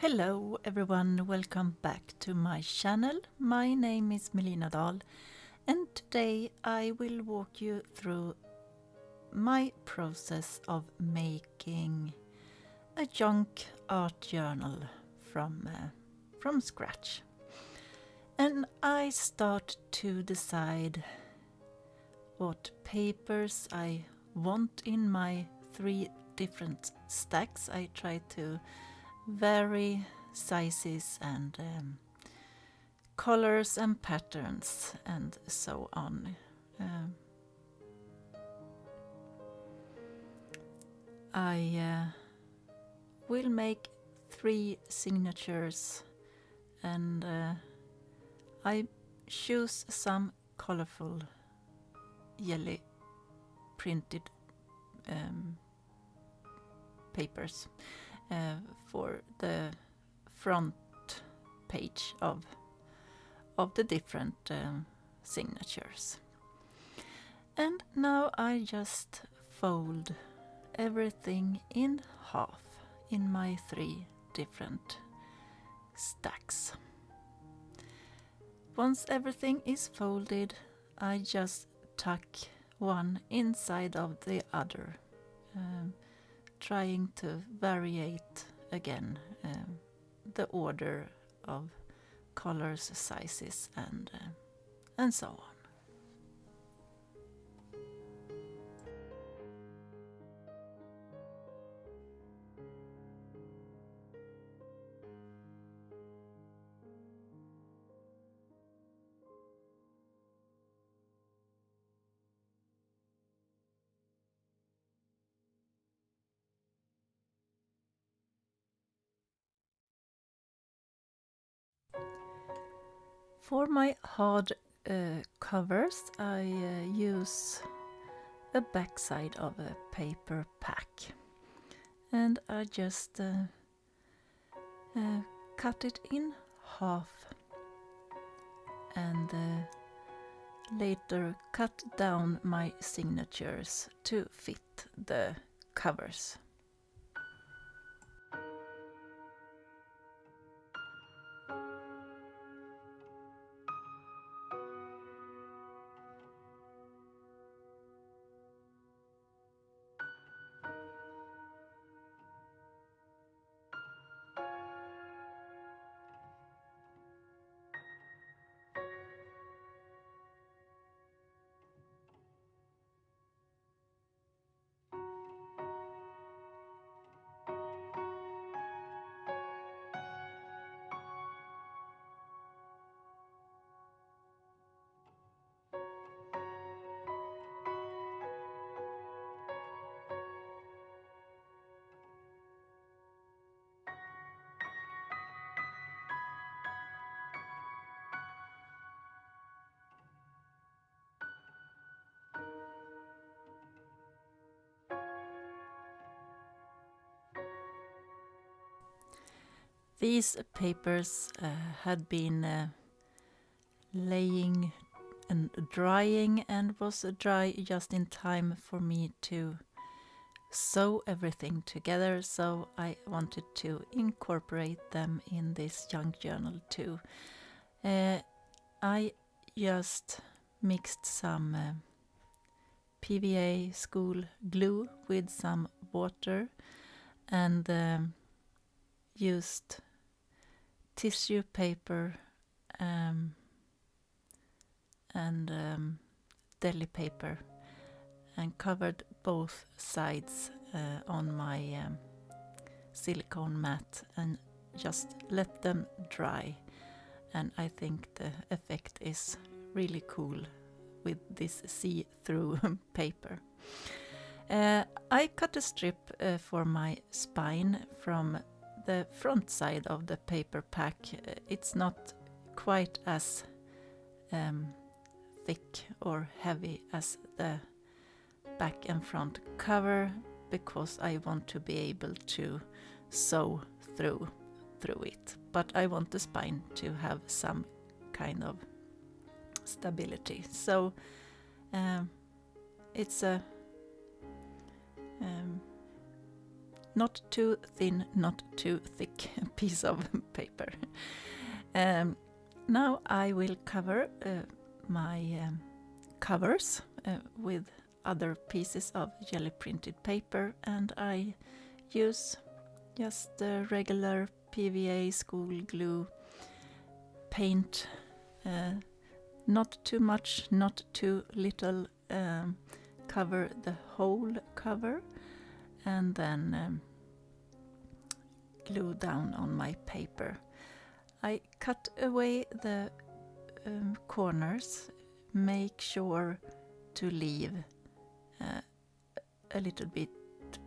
Hello everyone, welcome back to my channel. My name is Melina and today I will walk you through my process of making a junk art journal from scratch. And I start to decide what papers I want in my 3 different stacks. I try to vary sizes and colors and patterns and so on. I will make 3 signatures and I choose some colorful yellow printed papers for the front page of the different signatures. And now I just fold everything in half in my 3 different stacks. Once everything is folded, I just tuck one inside of the other, trying to variate again the order of colors, sizes and so on. For my hard covers, I use a backside of a paper pack, and I just cut it in half and later cut down my signatures to fit the covers. These papers had been laying and drying and was dry just in time for me to sew everything together, so I wanted to incorporate them in this junk journal too. I just mixed some PVA school glue with some water and used tissue paper and deli paper and covered both sides on my silicone mat and just let them dry, and I think the effect is really cool with this see-through paper. I cut a strip for my spine from the front side of the paper pack. It's not quite as thick or heavy as the back and front cover because I want to be able to sew through it, but I want the spine to have some kind of stability. So it's a not too thin, not too thick piece of paper. Now I will cover my covers with other pieces of jelly printed paper, and I use just the regular PVA school glue, paint, not too much, not too little, cover the whole cover, and then glue down on my paper. I cut away the corners, make sure to leave a little bit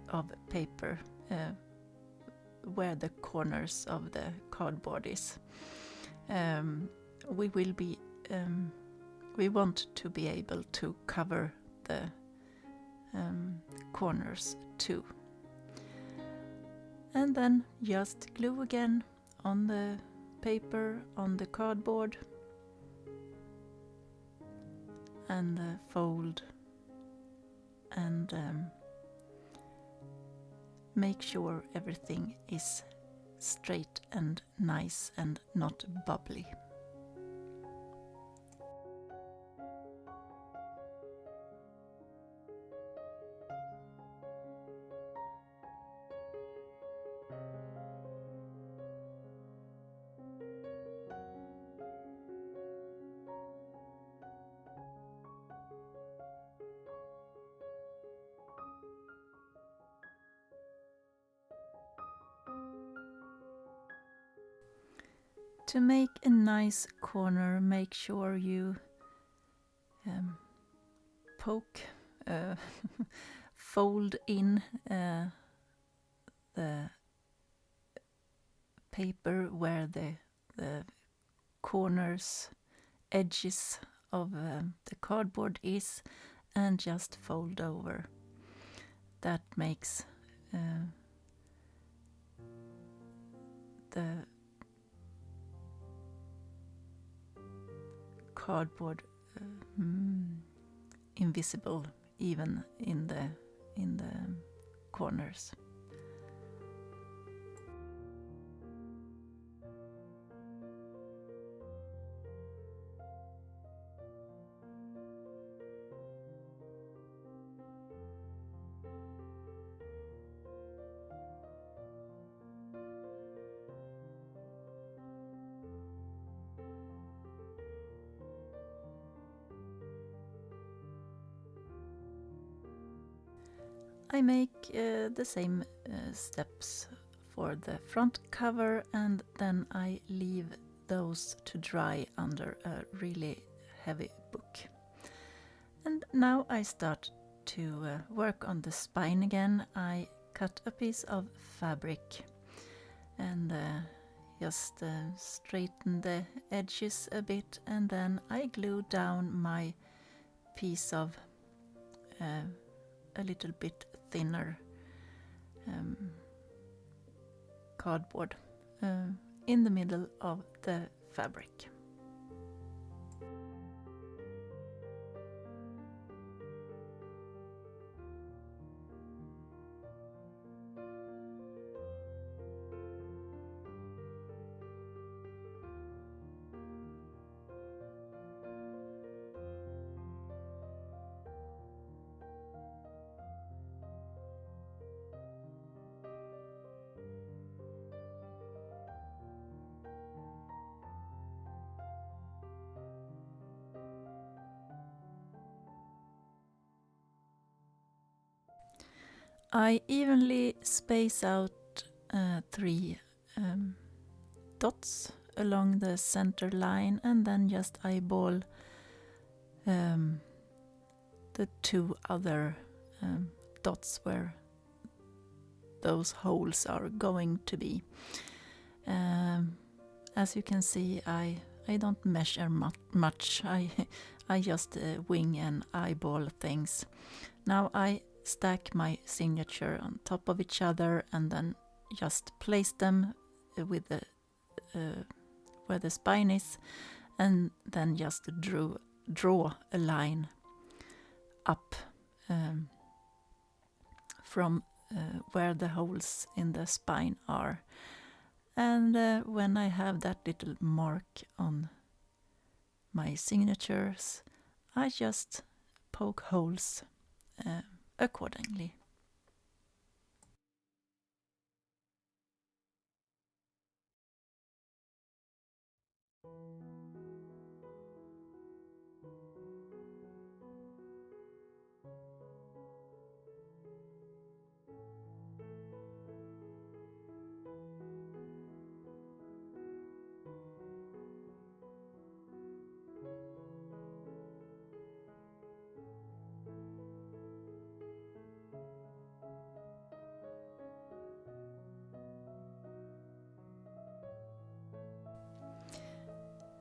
of paper where the corners of the cardboard is. We want to be able to cover the corners too. And then just glue again on the paper, on the cardboard, and fold, and make sure everything is straight and nice and not bubbly. To make a nice corner, make sure you fold in the paper where the corners, edges of the cardboard is, and just fold over. That makes the cardboard invisible even in the corners. I make the same steps for the front cover, and then I leave those to dry under a really heavy book. And now I start to work on the spine again. I cut a piece of fabric and just straighten the edges a bit, and then I glue down my piece of a little bit thinner cardboard in the middle of the fabric. I evenly space out 3 dots along the center line, and then just eyeball the 2 other dots where those holes are going to be. As you can see, I don't measure much. I just wing and eyeball things. Now I stack my signature on top of each other, and then just place them with the where the spine is, and then just draw a line up from where the holes in the spine are. And when I have that little mark on my signatures, I just poke holes accordingly.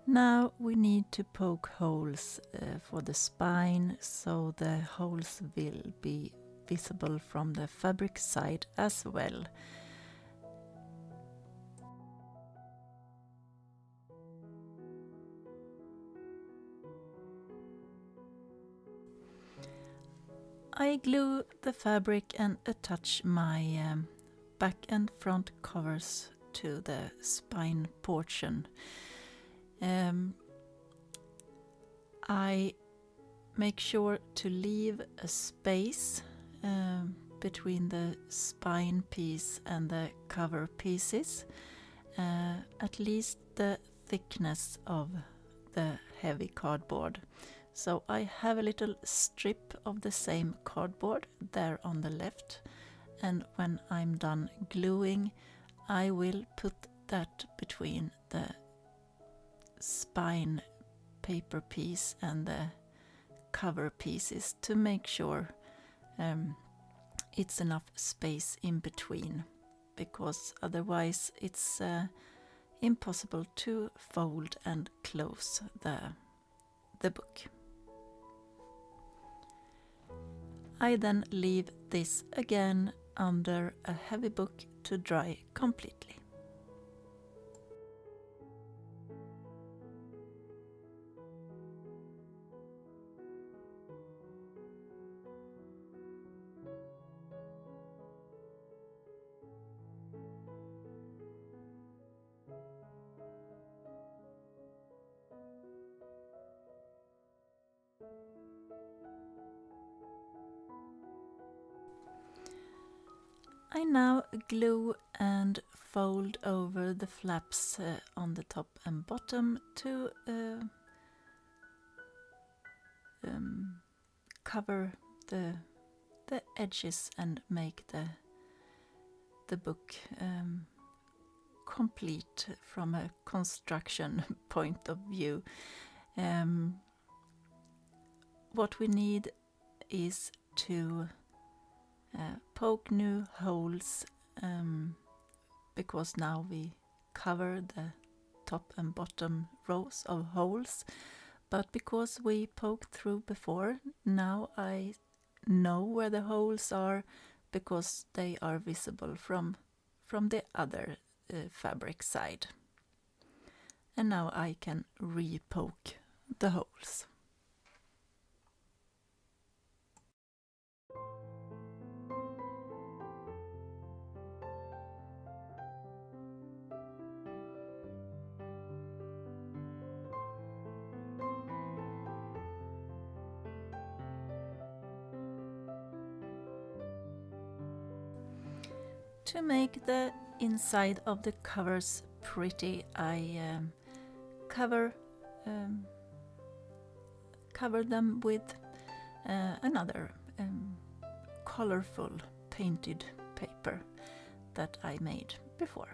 Now we need to poke holes for the spine, so the holes will be visible from the fabric side as well. I glue the fabric and attach my back and front covers to the spine portion. I make sure to leave a space between the spine piece and the cover pieces, at least the thickness of the heavy cardboard. So I have a little strip of the same cardboard there on the left, and when I'm done gluing, I will put that between the spine paper piece and the cover pieces to make sure it's enough space in between, because otherwise it's impossible to fold and close the book. I then leave this again under a heavy book to dry completely. I now glue and fold over the flaps on the top and bottom to cover the edges and make the book complete from a construction point of view. What we need is to poke new holes, because now we cover the top and bottom rows of holes, but because we poked through before, now I know where the holes are, because they are visible from the other fabric side. And now I can re-poke the holes. To make the inside of the covers pretty, I cover them with another colorful painted paper that I made before.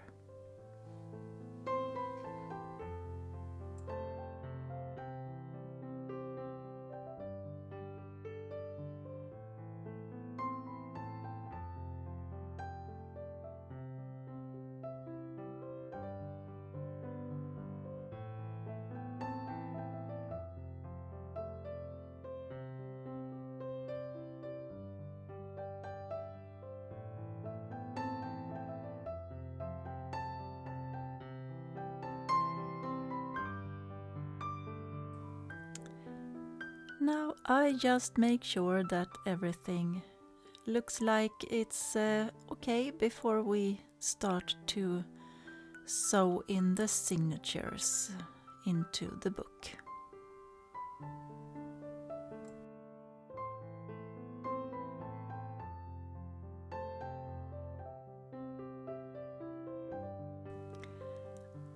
Now I just make sure that everything looks like it's okay before we start to sew in the signatures into the book.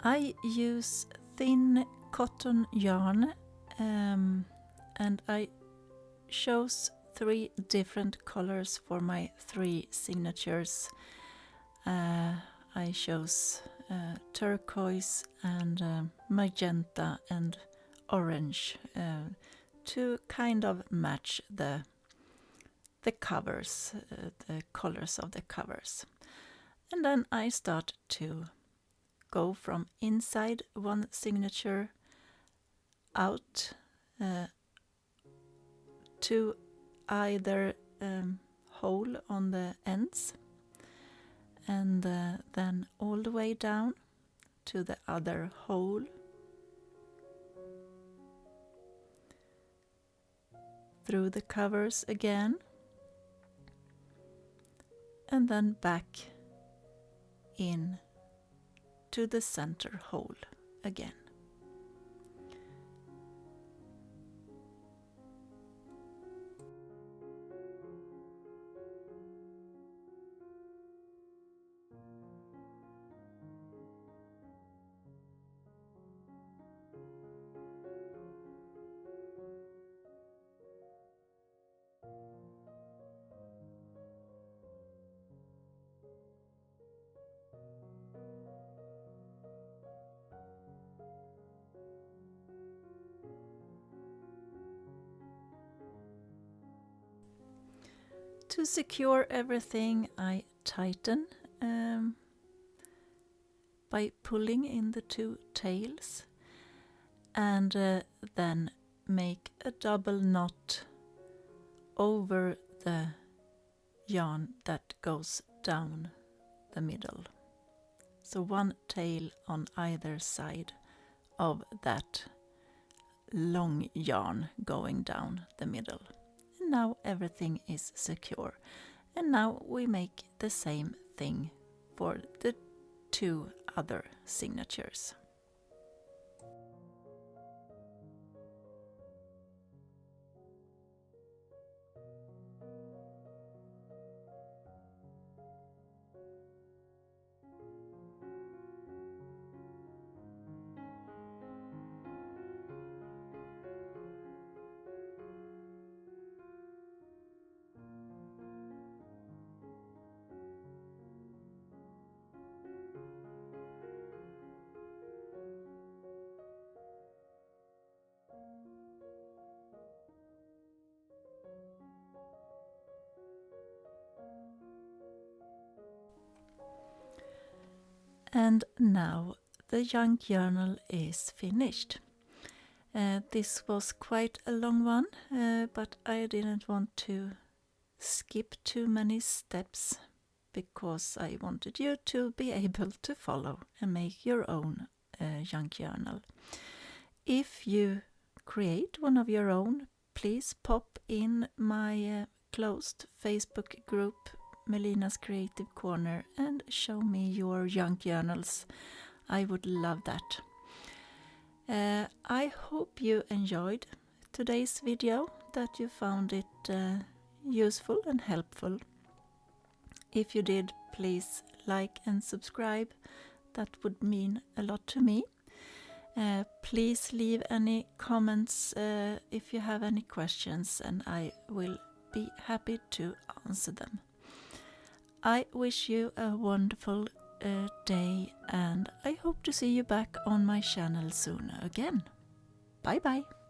I use thin cotton yarn and I chose 3 different colors for my 3 signatures. I chose turquoise and magenta and orange to kind of match the covers, the colors of the covers. And then I start to go from inside one signature out to either hole on the ends and then all the way down to the other hole, through the covers again, and then back in to the center hole again. To secure everything, I tighten by pulling in the 2 tails and then make a double knot over the yarn that goes down the middle. So 1 tail on either side of that long yarn going down the middle. Now everything is secure, and now we make the same thing for the 2 other signatures. And now the young journal is finished. This was quite a long one, but I didn't want to skip too many steps because I wanted you to be able to follow and make your own young journal. If you create one of your own, please pop in my closed Facebook group, Melina's Creative Corner, and show me your young journals. I would love that. I hope you enjoyed today's video, that you found it useful and helpful. If you did, please like and subscribe. That would mean a lot to me. Please leave any comments if you have any questions, and I will be happy to answer them. I wish you a wonderful day, and I hope to see you back on my channel soon again. Bye bye!